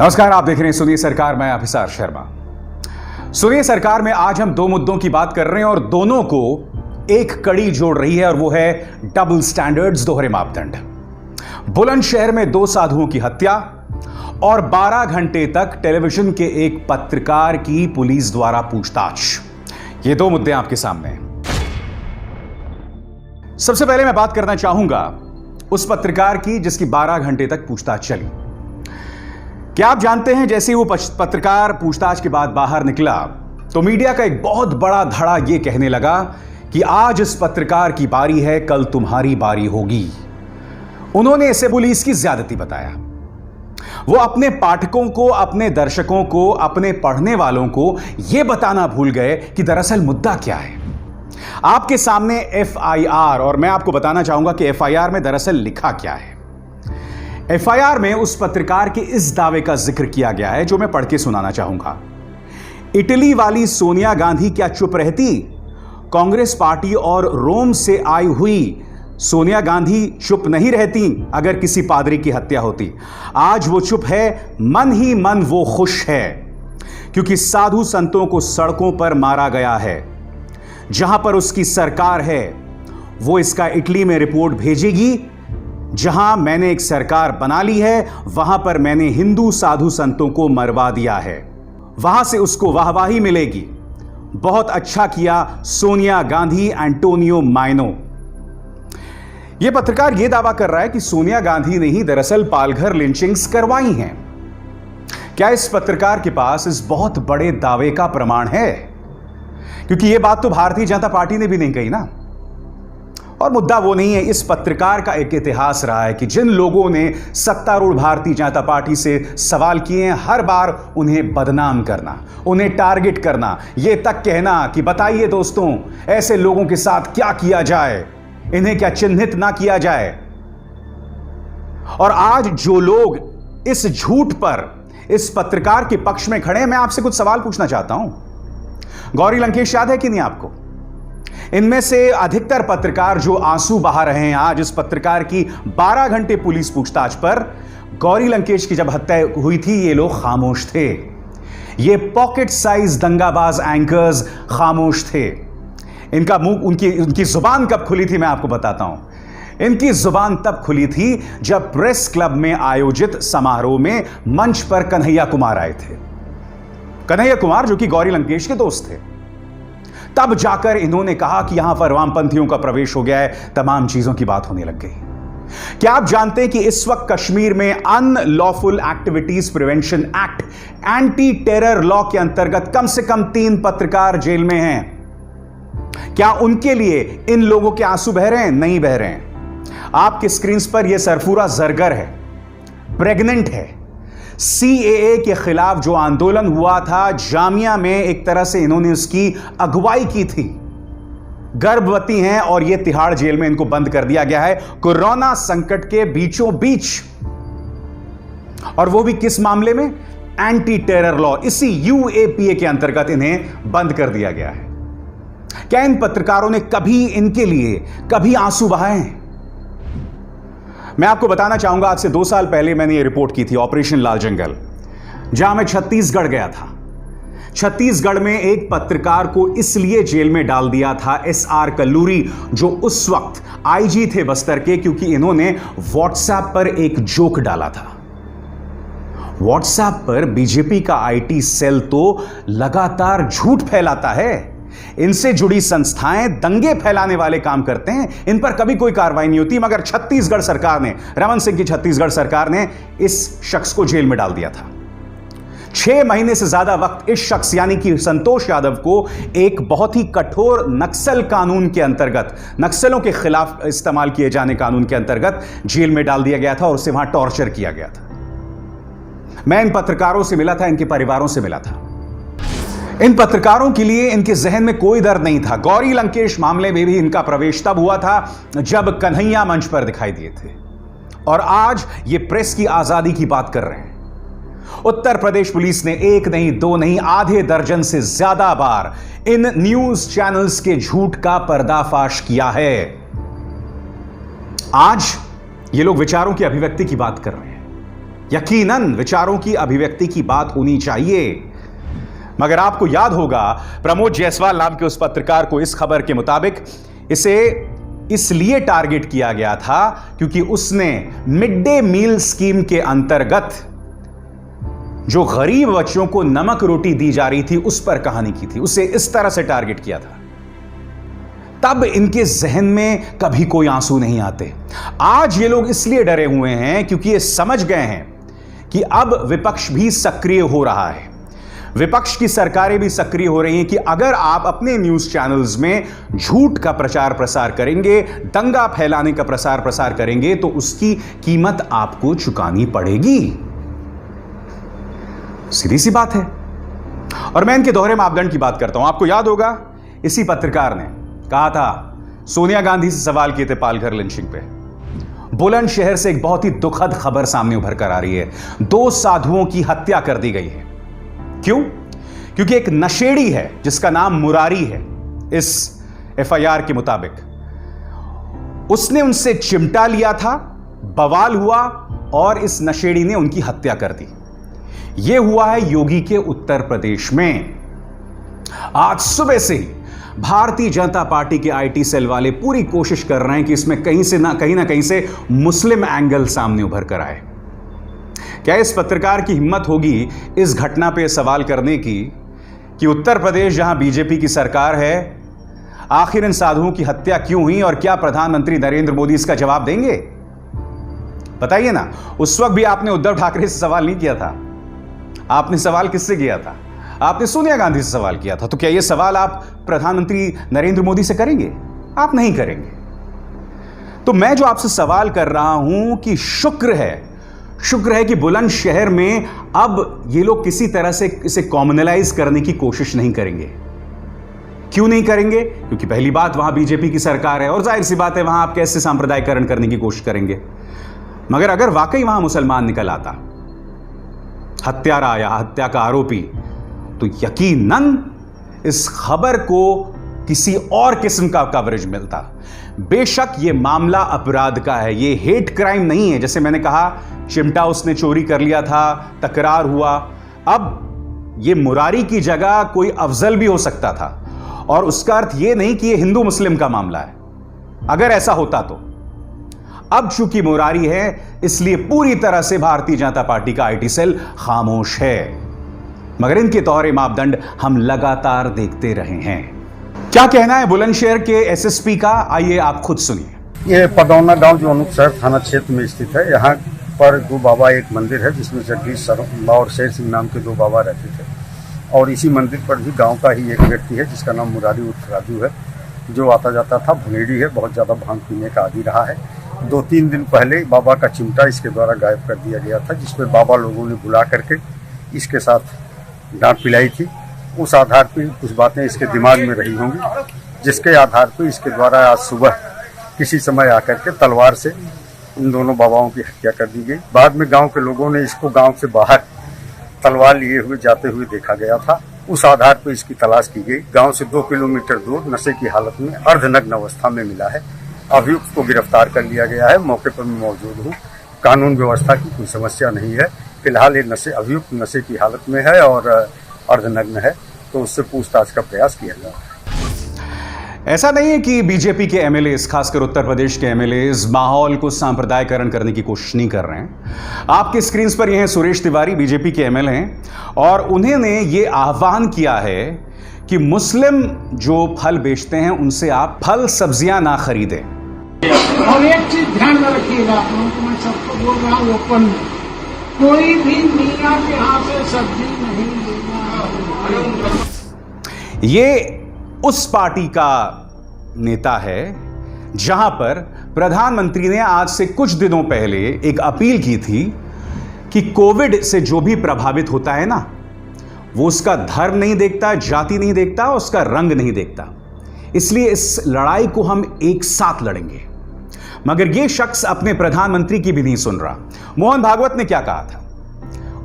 नमस्कार, आप देख रहे हैं सुनिए सरकार। मैं अभिसार शर्मा। सुनिए सरकार में आज हम दो मुद्दों की बात कर रहे हैं और दोनों को एक कड़ी जोड़ रही है और वो है डबल स्टैंडर्ड्स, दोहरे मापदंड। बुलंदशहर में दो साधुओं की हत्या और 12 घंटे तक टेलीविजन के एक पत्रकार की पुलिस द्वारा पूछताछ। ये दो मुद्दे आपके सामने हैं। सबसे पहले मैं बात करना चाहूंगा उस पत्रकार की जिसकी 12 घंटे तक पूछताछ चली। क्या आप जानते हैं, जैसे ही वो पत्रकार पूछताछ के बाद बाहर निकला तो मीडिया का एक बहुत बड़ा धड़ा यह कहने लगा कि आज इस पत्रकार की बारी है, कल तुम्हारी बारी होगी। उन्होंने इसे पुलिस की ज्यादती बताया। वो अपने पाठकों को, अपने दर्शकों को, अपने पढ़ने वालों को यह बताना भूल गए कि दरअसल मुद्दा क्या है। आपके सामने एफआईआर, और मैं आपको बताना चाहूंगा कि एफआईआर में दरअसल लिखा क्या है। एफआईआर में उस पत्रकार के इस दावे का जिक्र किया गया है जो मैं पढ़ के सुनाना चाहूंगा। इटली वाली सोनिया गांधी क्या चुप रहती? कांग्रेस पार्टी और रोम से आई हुई सोनिया गांधी चुप नहीं रहती अगर किसी पादरी की हत्या होती। आज वो चुप है, मन ही मन वो खुश है, क्योंकि साधु संतों को सड़कों पर मारा गया है। जहां पर उसकी सरकार है वो इसका इटली में रिपोर्ट भेजेगी। जहां मैंने एक सरकार बना ली है वहां पर मैंने हिंदू साधु संतों को मरवा दिया है, वहां से उसको वाहवाही मिलेगी। बहुत अच्छा किया सोनिया गांधी, एंटोनियो माइनो। यह पत्रकार यह दावा कर रहा है कि सोनिया गांधी ने ही दरअसल पालघर लिंचिंग्स करवाई हैं। क्या इस पत्रकार के पास इस बहुत बड़े दावे का प्रमाण है? क्योंकि यह बात तो भारतीय जनता पार्टी ने भी नहीं कही ना। और मुद्दा वो नहीं है, इस पत्रकार का एक इतिहास रहा है कि जिन लोगों ने सत्तारूढ़ भारतीय जनता पार्टी से सवाल किए हैं, हर बार उन्हें बदनाम करना, उन्हें टारगेट करना, यह तक कहना कि बताइए दोस्तों ऐसे लोगों के साथ क्या किया जाए, इन्हें क्या चिन्हित ना किया जाए। और आज जो लोग इस झूठ पर इस पत्रकार के पक्ष में खड़े हैं, मैं आपसे कुछ सवाल पूछना चाहता हूं। गौरी लंकेश याद है कि नहीं आपको? इनमें से अधिकतर पत्रकार जो आंसू बहा रहे हैं आज इस पत्रकार की 12 घंटे पुलिस पूछताछ पर, गौरी लंकेश की जब हत्या हुई थी ये लोग खामोश थे। ये पॉकेट साइज दंगाबाज एंकर्स खामोश थे। इनका मुंह, उनकी जुबान कब खुली थी मैं आपको बताता हूं। इनकी जुबान तब खुली थी जब प्रेस क्लब में आयोजित समारोह में मंच पर कन्हैया कुमार आए थे। कन्हैया कुमार जो कि गौरी लंकेश के दोस्त थे। तब जाकर इन्होंने कहा कि यहां पर वामपंथियों का प्रवेश हो गया है, तमाम चीजों की बात होने लग गई। क्या आप जानते हैं कि इस वक्त कश्मीर में unlawful activities prevention act, anti terror law के अंतर्गत कम से कम 3 पत्रकार जेल में हैं। क्या उनके लिए इन लोगों के आंसू बह रहे हैं? नहीं बह रहे हैं। आपके स्क्रीन पर यह सरफूरा जरगर है, प्रेग्नेंट है। सीएए के खिलाफ जो आंदोलन हुआ था जामिया में, एक तरह से इन्होंने उसकी अगुवाई की थी। गर्भवती हैं और यह तिहाड़ जेल में इनको बंद कर दिया गया है कोरोना संकट के बीचों बीच। और वो भी किस मामले में? एंटी टेरर लॉ, इसी यूएपीए के अंतर्गत इन्हें बंद कर दिया गया है। क्या इन पत्रकारों ने कभी इनके लिए कभी आंसू बहाए हैं? मैं आपको बताना चाहूंगा, आज से 2 साल पहले मैंने ये रिपोर्ट की थी, ऑपरेशन लाल जंगल, जहां मैं छत्तीसगढ़ गया था। छत्तीसगढ़ में एक पत्रकार को इसलिए जेल में डाल दिया था एसआर कल्लूरी, जो उस वक्त आईजी थे बस्तर के, क्योंकि इन्होंने व्हाट्सएप पर एक जोक डाला था। व्हाट्सएप पर बीजेपी का आईटी सेल तो लगातार झूठ फैलाता है। इनसे जुड़ी संस्थाएं दंगे फैलाने वाले काम करते हैं, इन पर कभी कोई कार्रवाई नहीं होती। मगर छत्तीसगढ़ सरकार ने, रमन सिंह की छत्तीसगढ़ सरकार ने इस शख्स को जेल में डाल दिया था। 6 महीने से ज्यादा वक्त इस शख्स यानी कि संतोष यादव को एक बहुत ही कठोर नक्सल कानून के अंतर्गत, नक्सलों के खिलाफ इस्तेमाल किए जाने कानून के अंतर्गत जेल में डाल दिया गया था और उसे वहां टॉर्चर किया गया था। मैं इन पत्रकारों से मिला था, इनके परिवारों से मिला था। इन पत्रकारों के लिए इनके जहन में कोई दर्द नहीं था। गौरी लंकेश मामले में भी इनका प्रवेश तब हुआ था जब कन्हैया मंच पर दिखाई दिए थे, और आज ये प्रेस की आजादी की बात कर रहे हैं। उत्तर प्रदेश पुलिस ने 1 नहीं 2 नहीं आधे दर्जन से ज्यादा बार इन न्यूज चैनल्स के झूठ का पर्दाफाश किया है। आज ये लोग विचारों की अभिव्यक्ति की बात कर रहे हैं। यकीनन विचारों की अभिव्यक्ति की बात होनी चाहिए। मगर आपको याद होगा, प्रमोद जायसवाल नाम के उस पत्रकार को इस खबर के मुताबिक इसे इसलिए टारगेट किया गया था क्योंकि उसने मिड डे मील स्कीम के अंतर्गत जो गरीब बच्चों को नमक रोटी दी जा रही थी उस पर कहानी की थी, उसे इस तरह से टारगेट किया था। तब इनके जहन में कभी कोई आंसू नहीं आते। आज ये लोग इसलिए डरे हुए हैं क्योंकि ये समझ गए हैं कि अब विपक्ष भी सक्रिय हो रहा है, विपक्ष की सरकारें भी सक्रिय हो रही हैं कि अगर आप अपने न्यूज चैनल्स में झूठ का प्रचार प्रसार करेंगे, दंगा फैलाने का प्रसार प्रसार करेंगे, तो उसकी कीमत आपको चुकानी पड़ेगी। सीधी सी बात है। और मैं इनके दोहरे मापदंड की बात करता हूं। आपको याद होगा, इसी पत्रकार ने कहा था, सोनिया गांधी से सवाल किए थे पालघर लिंचिंग पे। बुलंदशहर से एक बहुत ही दुखद खबर सामने उभर कर आ रही है। 2 साधुओं की हत्या कर दी गई है। क्यों? क्योंकि एक नशेड़ी है जिसका नाम मुरारी है, इस एफआईआर के मुताबिक उसने उनसे चिमटा लिया था, बवाल हुआ और इस नशेड़ी ने उनकी हत्या कर दी। यह हुआ है योगी के उत्तर प्रदेश में। आज सुबह से ही भारतीय जनता पार्टी के आईटी सेल वाले पूरी कोशिश कर रहे हैं कि इसमें कहीं ना कहीं से मुस्लिम एंगल सामने उभर कर आए। क्या इस पत्रकार की हिम्मत होगी इस घटना पे सवाल करने की कि उत्तर प्रदेश जहां बीजेपी की सरकार है, आखिर इन साधुओं की हत्या क्यों हुई और क्या प्रधानमंत्री नरेंद्र मोदी इसका जवाब देंगे? बताइए ना। उस वक्त भी आपने उद्धव ठाकरे से सवाल नहीं किया था। आपने सवाल किससे किया था? आपने सोनिया गांधी से सवाल किया था। तो क्या यह सवाल आप प्रधानमंत्री नरेंद्र मोदी से करेंगे? आप नहीं करेंगे। तो मैं जो आपसे सवाल कर रहा हूं कि शुक्र है कि बुलंदशहर में अब ये लोग किसी तरह से इसे कॉमनलाइज करने की कोशिश नहीं करेंगे। क्यों नहीं करेंगे? क्योंकि पहली बात, वहां बीजेपी की सरकार है और जाहिर सी बात है वहां आप कैसे सांप्रदायिकरण करने की कोशिश करेंगे। मगर अगर वाकई वहां मुसलमान निकल आता, हत्यारा या हत्या का आरोपी, तो यकीनन इस खबर को किसी और किस्म का कवरेज मिलता। बेशक यह मामला अपराध का है, यह हेट क्राइम नहीं है। जैसे मैंने कहा, चिमटा उसने चोरी कर लिया था, तकरार हुआ। अब यह मुरारी की जगह कोई अफजल भी हो सकता था और उसका अर्थ यह नहीं कि यह हिंदू मुस्लिम का मामला है। अगर ऐसा होता तो अब चूंकि मुरारी है इसलिए पूरी तरह से भारतीय जनता पार्टी का आईटी सेल खामोश है। मगर इनके तौर मापदंड हम लगातार देखते रहे हैं। क्या कहना है बुलंदशहर के एसएसपी का, आइए आप खुद सुनिए। ये पडौना गांव जो अनूपशहर थाना क्षेत्र में स्थित है, यहाँ पर 2 बाबा एक मंदिर है जिसमें जगदीश शर्मा और शेर सिंह नाम के 2 बाबा रहते थे। और इसी मंदिर पर भी गांव का ही एक व्यक्ति है जिसका नाम मुरारी उर्फ राजू है, जो आता जाता था। भुनेड़ी है, बहुत ज़्यादा भांग पीने का आदी रहा है। 2-3 दिन पहले बाबा का चिमटा इसके द्वारा गायब कर दिया गया था, जिसमें बाबा लोगों ने बुला करके इसके साथ डांट पिलाई थी। उस आधार पर कुछ बातें इसके दिमाग में रही होंगी, जिसके आधार पर इसके द्वारा आज सुबह किसी समय आकर के तलवार से इन दोनों बाबाओं की हत्या कर दी गई। बाद में गांव के लोगों ने इसको गांव से बाहर तलवार लिए हुए जाते हुए देखा गया था। उस आधार पर इसकी तलाश की गई। गांव से 2 किलोमीटर दूर नशे की हालत में अर्धनग्न अवस्था में मिला है। अभियुक्त को गिरफ्तार कर लिया गया है। मौके पर मैं मौजूद हूँ। कानून व्यवस्था की कोई समस्या नहीं है। फिलहाल ये अभियुक्त नशे की हालत में है और अर्धनग्न है, तो उससे पूछताछ का प्रयास किया जा रहा है। ऐसा नहीं है कि बीजेपी के एमएलएज, खासकर उत्तर प्रदेश के एमएलएज, माहौल को सांप्रदायिकरण करने की कोशिश नहीं कर रहे हैं। आपके स्क्रीन पर ये हैं सुरेश तिवारी, बीजेपी के एमएलए हैं, और उन्होंने ये आह्वान किया है कि मुस्लिम जो फल बेचते हैं उनसे आप फल सब्जियां ना खरीदें। और एक चीज ध्यान में रखिएगा, मैं सबको बोल रहा हूँ ओपन, कोई भी मियां के हाथ से सब्जी नहीं लेना। ये उस पार्टी का नेता है जहां पर प्रधानमंत्री ने आज से कुछ दिनों पहले एक अपील की थी कि कोविड से जो भी प्रभावित होता है ना, वो उसका धर्म नहीं देखता, जाति नहीं देखता, उसका रंग नहीं देखता। इसलिए इस लड़ाई को हम एक साथ लड़ेंगे। मगर यह शख्स अपने प्रधानमंत्री की भी नहीं सुन रहा। मोहन भागवत ने क्या कहा था?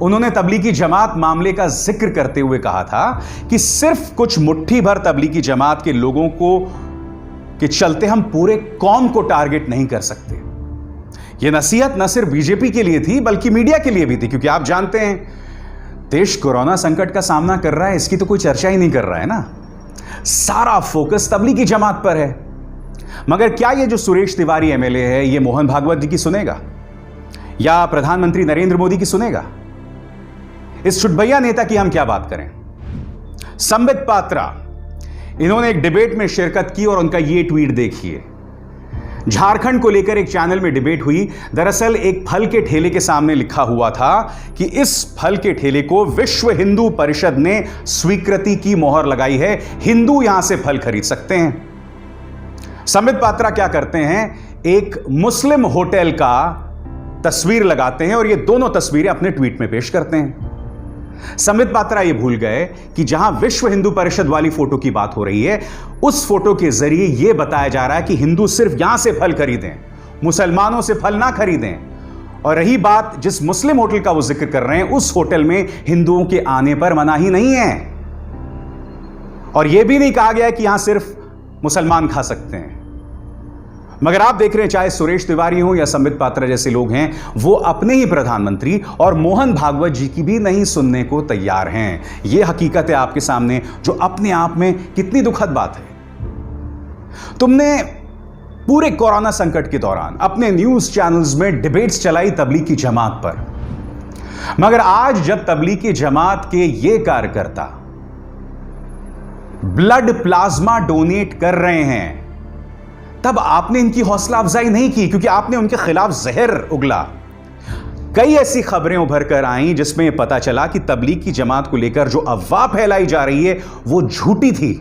उन्होंने तबलीगी जमात मामले का जिक्र करते हुए कहा था कि सिर्फ कुछ मुट्ठी भर तबलीगी जमात के लोगों को के चलते हम पूरे कौम को टारगेट नहीं कर सकते। यह नसीहत न सिर्फ बीजेपी के लिए थी बल्कि मीडिया के लिए भी थी, क्योंकि आप जानते हैं देश कोरोना संकट का सामना कर रहा है, इसकी तो कोई चर्चा ही नहीं कर रहा है ना। सारा फोकस तबलीगी जमात पर है। मगर क्या ये जो सुरेश तिवारी एमएलए है ये मोहन भागवत जी की सुनेगा या प्रधानमंत्री नरेंद्र मोदी की सुनेगा? इस छुटभैया नेता की हम क्या बात करें। संबित पात्रा, इन्होंने एक डिबेट में शिरकत की और उनका ये ट्वीट देखिए। झारखंड को लेकर एक चैनल में डिबेट हुई। दरअसल एक फल के ठेले के सामने लिखा हुआ था कि इस फल के ठेले को विश्व हिंदू परिषद ने स्वीकृति की मोहर लगाई है, हिंदू यहां से फल खरीद सकते हैं। संबित पात्रा क्या करते हैं, एक मुस्लिम होटल का तस्वीर लगाते हैं और ये दोनों तस्वीरें अपने ट्वीट में पेश करते हैं। संबित पात्रा ये भूल गए कि जहां विश्व हिंदू परिषद वाली फोटो की बात हो रही है, उस फोटो के जरिए यह बताया जा रहा है कि हिंदू सिर्फ यहां से फल खरीदें, मुसलमानों से फल ना खरीदें। और रही बात जिस मुस्लिम होटल का वो जिक्र कर रहे हैं, उस होटल में हिंदुओं के आने पर मनाही नहीं है और यह भी नहीं कहा गया है कि यहां सिर्फ मुसलमान खा सकते हैं। मगर आप देख रहे हैं, चाहे सुरेश तिवारी हो या संबित पात्रा जैसे लोग हैं, वो अपने ही प्रधानमंत्री और मोहन भागवत जी की भी नहीं सुनने को तैयार हैं। यह हकीकत है आपके सामने, जो अपने आप में कितनी दुखद बात है। तुमने पूरे कोरोना संकट के दौरान अपने न्यूज चैनल्स में डिबेट्स चलाई तबलीगी जमात पर, मगर आज जब तबलीगी जमात के ये कार्यकर्ता ब्लड प्लाज्मा डोनेट कर रहे हैं, तब आपने इनकी हौसला अफजाई नहीं की, क्योंकि आपने उनके खिलाफ जहर उगला। कई ऐसी खबरें उभर कर आईं जिसमें यह पता चला कि तबलीग की जमात को लेकर जो अफवाह फैलाई जा रही है वो झूठी थी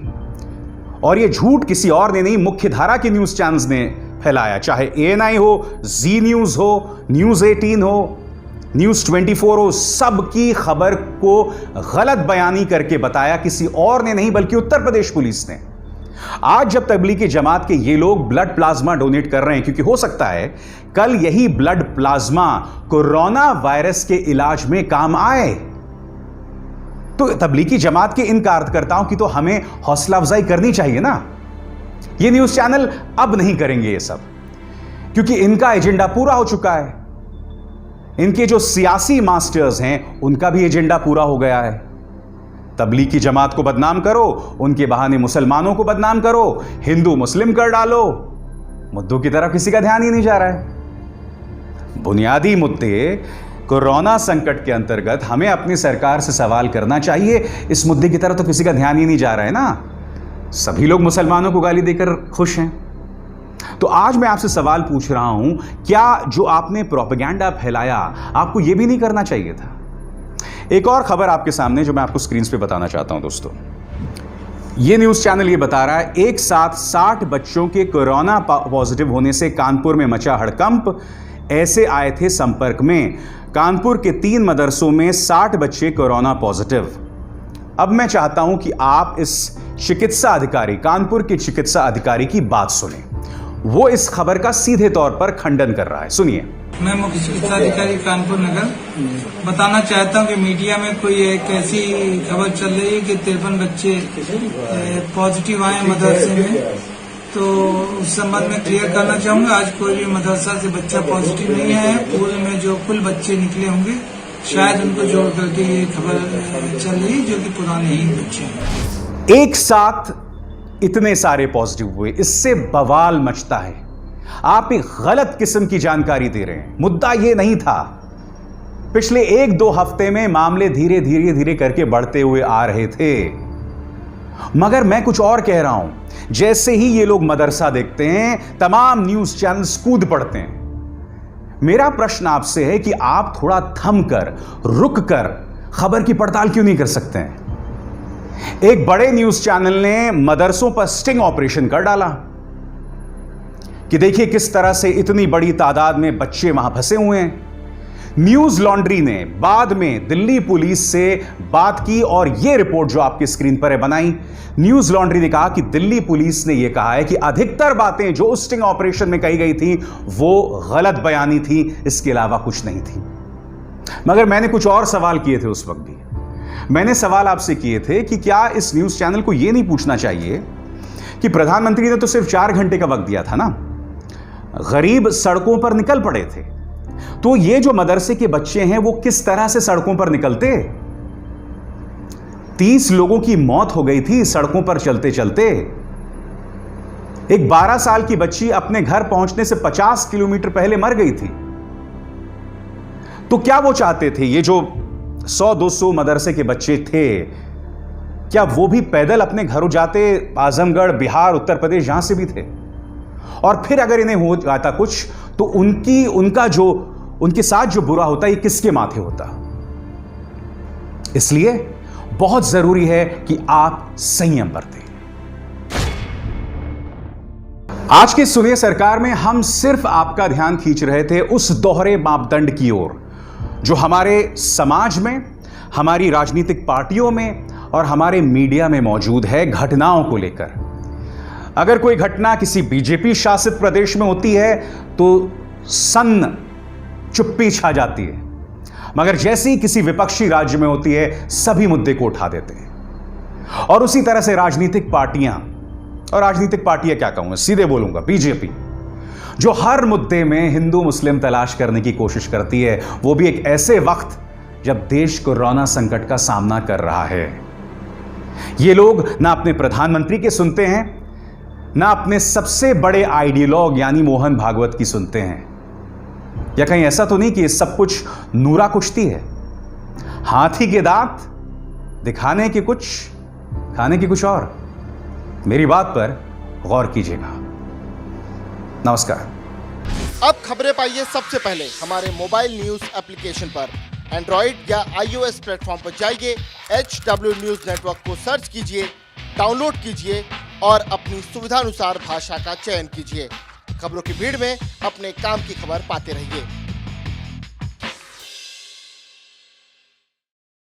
और यह झूठ किसी और ने नहीं, मुख्यधारा के न्यूज चैनल्स ने फैलाया। चाहे ANI हो, जी न्यूज हो, न्यूज 18 हो, न्यूज 24 हो, सबकी खबर को गलत बयानी करके बताया किसी और ने नहीं बल्कि उत्तर प्रदेश पुलिस ने। आज जब तबलीगी जमात के ये लोग ब्लड प्लाज्मा डोनेट कर रहे हैं, क्योंकि हो सकता है कल यही ब्लड प्लाज्मा कोरोना वायरस के इलाज में काम आए, तो तबलीगी जमात के इन कार्यकर्ताओं की तो हमें हौसला अफजाई करनी चाहिए ना। ये न्यूज चैनल अब नहीं करेंगे ये सब, क्योंकि इनका एजेंडा पूरा हो चुका है। इनके जो सियासी मास्टर्स हैं उनका भी एजेंडा पूरा हो गया है। तबलीगी जमात को बदनाम करो, उनके बहाने मुसलमानों को बदनाम करो, हिंदू मुस्लिम कर डालो, मुद्दों की तरफ किसी का ध्यान ही नहीं जा रहा है। बुनियादी मुद्दे कोरोना संकट के अंतर्गत हमें अपनी सरकार से सवाल करना चाहिए। इस मुद्दे की तरफ तो किसी का ध्यान ही नहीं जा रहा है ना। सभी लोग मुसलमानों को गाली देकर खुश हैं। तो आज मैं आपसे सवाल पूछ रहा हूं, क्या जो आपने प्रोपेगेंडा फैलाया आपको यह भी नहीं करना चाहिए था? एक और खबर आपके सामने जो मैं आपको स्क्रीन पे बताना चाहता हूं दोस्तों। यह न्यूज चैनल ये बता रहा है, एक साथ 60 बच्चों के कोरोना पॉजिटिव होने से कानपुर में मचा हड़कंप। ऐसे आए थे संपर्क में। कानपुर के 3 मदरसों में 60 बच्चे कोरोना पॉजिटिव। अब मैं चाहता हूं कि आप इस चिकित्सा अधिकारी, कानपुर के चिकित्सा अधिकारी की बात सुने। वो इस खबर का सीधे तौर पर खंडन कर रहा है, सुनिए। मैं मुख्य चिकित्सा अधिकारी कानपुर नगर बताना चाहता हूं कि मीडिया में कोई एक ऐसी खबर चल रही है कि 53 बच्चे पॉजिटिव आए मदरसे में, तो उस संबंध में क्लियर करना चाहूंगा। आज कोई भी मदरसा से बच्चा पॉजिटिव नहीं आया है। पूरे में जो कुल बच्चे निकले होंगे शायद उनको जोड़ करके ये खबर चल रही है, जो कि पुराने ही बच्चे हैं। एक साथ इतने सारे पॉजिटिव हुए, इससे बवाल मचता है। आप एक गलत किस्म की जानकारी दे रहे हैं। मुद्दा यह नहीं था। पिछले 1-2 हफ्ते में मामले धीरे धीरे करके बढ़ते हुए आ रहे थे, मगर मैं कुछ और कह रहा हूं। जैसे ही ये लोग मदरसा देखते हैं, तमाम न्यूज चैनल्स कूद पड़ते हैं। मेरा प्रश्न आपसे है कि आप थोड़ा थम कर, रुक कर खबर की पड़ताल क्यों नहीं कर सकते हैं? एक बड़े न्यूज चैनल ने मदरसों पर स्टिंग ऑपरेशन कर डाला कि देखिए किस तरह से इतनी बड़ी तादाद में बच्चे वहां फंसे हुए हैं। न्यूज लॉन्ड्री ने बाद में दिल्ली पुलिस से बात की और यह रिपोर्ट जो आपकी स्क्रीन पर है बनाई। न्यूज लॉन्ड्री ने कहा कि दिल्ली पुलिस ने यह कहा है कि अधिकतर बातें जो उस स्टिंग ऑपरेशन में कही गई थी वो गलत बयानी थी, इसके अलावा कुछ नहीं थी। मगर मैंने कुछ और सवाल किए थे उस वक्त भी। मैंने सवाल आपसे किए थे कि क्या इस न्यूज चैनल को यह नहीं पूछना चाहिए कि प्रधानमंत्री ने तो सिर्फ 4 घंटे का वक्त दिया था ना, गरीब सड़कों पर निकल पड़े थे। तो ये जो मदरसे के बच्चे हैं वो किस तरह से सड़कों पर निकलते? 30 लोगों की मौत हो गई थी सड़कों पर चलते चलते। एक 12 साल की बच्ची अपने घर पहुंचने से 50 किलोमीटर पहले मर गई थी। तो क्या वो चाहते थे, ये जो 100-200 मदरसे के बच्चे थे, क्या वो भी पैदल अपने घरों जाते? आजमगढ़, बिहार, उत्तर प्रदेश, जहां से भी थे। और फिर अगर इन्हें हो जाता कुछ तो उनके साथ जो बुरा होता, ये किसके माथे होता? इसलिए बहुत जरूरी है कि आप संयम बरतें। आज के सुनिए सरकार में हम सिर्फ आपका ध्यान खींच रहे थे उस दोहरे मापदंड की ओर जो हमारे समाज में, हमारी राजनीतिक पार्टियों में और हमारे मीडिया में मौजूद है घटनाओं को लेकर। अगर कोई घटना किसी बीजेपी शासित प्रदेश में होती है तो सन्न चुप्पी छा जाती है, मगर जैसे ही किसी विपक्षी राज्य में होती है सभी मुद्दे को उठा देते हैं। और उसी तरह से राजनीतिक पार्टियां क्या कहूंगा, सीधे बोलूंगा बीजेपी, जो हर मुद्दे में हिंदू मुस्लिम तलाश करने की कोशिश करती है, वो भी एक ऐसे वक्त जब देश कोरोना संकट का सामना कर रहा है। ये लोग ना अपने प्रधानमंत्री के सुनते हैं, ना अपने सबसे बड़े आइडियोलॉग यानी मोहन भागवत की सुनते हैं। या कहीं ऐसा तो नहीं कि ये सब कुछ नूरा कुश्ती है? हाथी के दांत दिखाने के कुछ, खाने की कुछ और। मेरी बात पर गौर कीजिएगा। नमस्कार। अब खबरें पाइए सबसे पहले हमारे मोबाइल न्यूज एप्लीकेशन पर। एंड्रॉइड या iOS प्लेटफॉर्म पर जाइए, HW न्यूज नेटवर्क को सर्च कीजिए, डाउनलोड कीजिए और अपनी सुविधानुसार भाषा का चयन कीजिए। खबरों की भीड़ में अपने काम की खबर पाते रहिए।